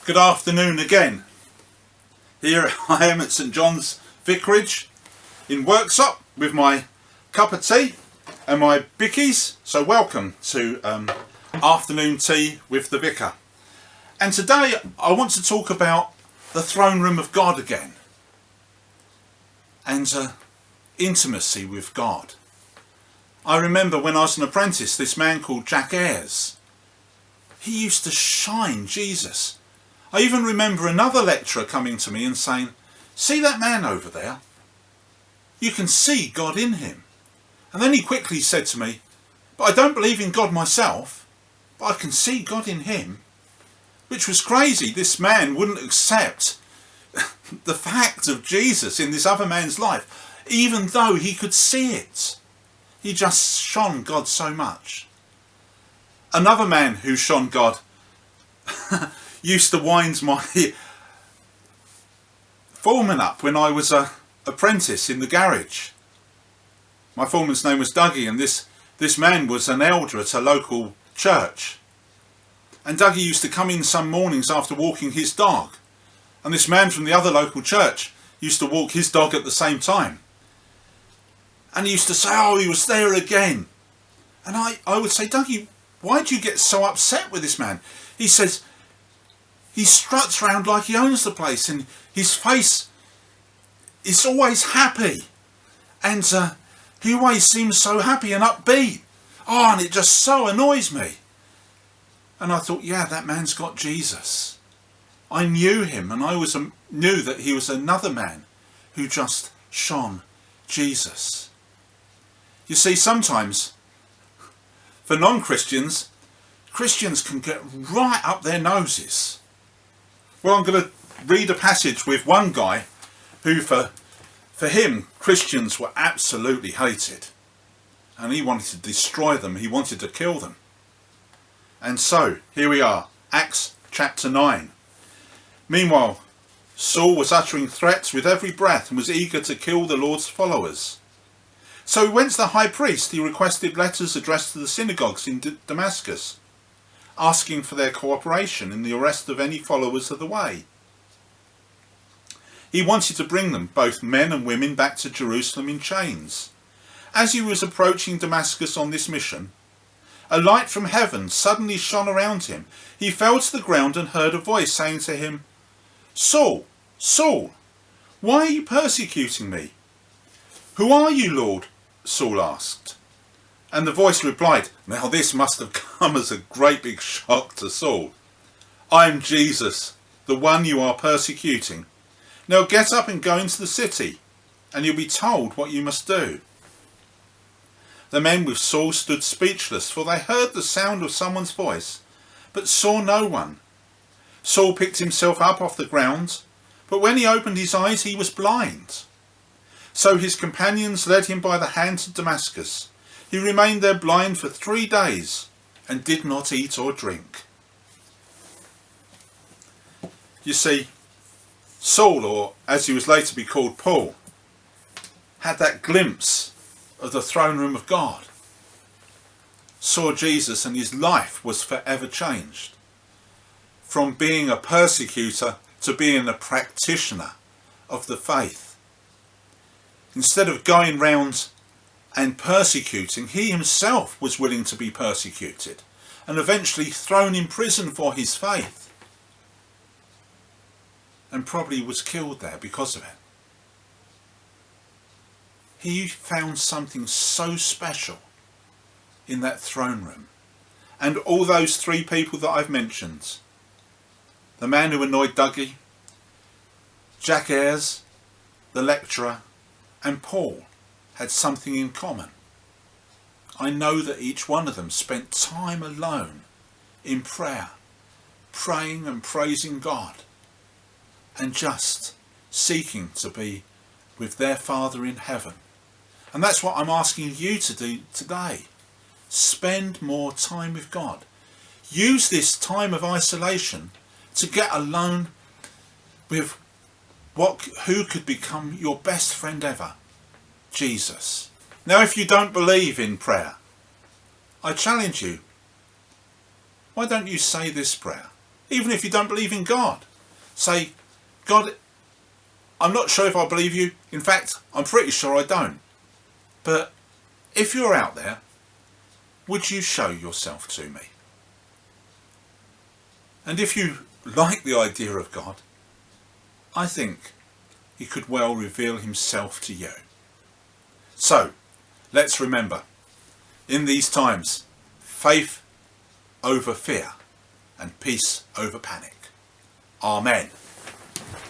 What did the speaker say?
Good afternoon again. Here I am at St John's vicarage in Worksop with my cup of tea and my bickies. So welcome to afternoon tea with the vicar. And today I want to talk about the throne room of God again and intimacy with God. I remember when I was an apprentice, this man called Jack Ayres, he used to shine Jesus. I even remember another lecturer coming to me and saying, "See that man over there? You can see God in him." And then he quickly said to me, "But I don't believe in God myself, but I can see God in him." Which was crazy. This man wouldn't accept the fact of Jesus in this other man's life, even though he could see it. He just shone God so much. Another man who shone God used to wind my foreman up when I was an apprentice in the garage. My foreman's name was Dougie, and this man was an elder at a local church. And Dougie used to come in some mornings after walking his dog. And this man from the other local church used to walk his dog at the same time. And he used to say, "Oh, he was there again." And I would say, "Dougie, why do you get so upset with this man?" He says, he struts around like he owns the place, and his face is always happy, and he always seems so happy and upbeat. Oh, and it just so annoys me. And I thought, yeah, that man's got Jesus. I knew him, and I knew that he was another man who just shone Jesus. You see, sometimes for non-Christians, Christians can get right up their noses. Well, I'm going to read a passage with one guy who, for him, Christians were absolutely hated. And he wanted to destroy them. He wanted to kill them. And so, here we are, Acts chapter 9. Meanwhile, Saul was uttering threats with every breath and was eager to kill the Lord's followers. So he went to the high priest. He requested letters addressed to the synagogues in Damascus, asking for their cooperation in the arrest of any followers of the way. He wanted to bring them, both men and women, back to Jerusalem in chains. As he was approaching Damascus on this mission, a light from heaven suddenly shone around him. He fell to the ground and heard a voice saying to him, "Saul, Saul, why are you persecuting me?" "Who are you, Lord?" Saul asked. And the voice replied, now this must have come as a great big shock to Saul, "I'm Jesus, the one you are persecuting. Now get up and go into the city, and you'll be told what you must do." The men with Saul stood speechless, for they heard the sound of someone's voice, but saw no one. Saul picked himself up off the ground, but when he opened his eyes he was blind. So his companions led him by the hand to Damascus. He remained there blind for 3 days and did not eat or drink. You see, Saul, or as he was later to be called, Paul, had that glimpse of the throne room of God, saw Jesus, and his life was forever changed. From being a persecutor to being a practitioner of the faith. Instead of going round and persecuting, he himself was willing to be persecuted and eventually thrown in prison for his faith, and probably was killed there because of it. He found something so special in that throne room. And all those 3 people that I've mentioned, the man who annoyed Dougie, Jack Ayres, the lecturer, and Paul, had something in common. I know that each one of them spent time alone in prayer, praying and praising God, and just seeking to be with their Father in heaven. And that's what I'm asking you to do today. Spend more time with God. Use this time of isolation to get alone with who could become your best friend ever, Jesus. Now, if you don't believe in prayer, I challenge you, why don't you say this prayer? Even if you don't believe in God. Say, God, I'm not sure if I believe you. In fact, I'm pretty sure I don't. But if you're out there, would you show yourself to me? And if you like the idea of God, I think he could well reveal himself to you. So, let's remember, in these times, faith over fear and peace over panic. Amen.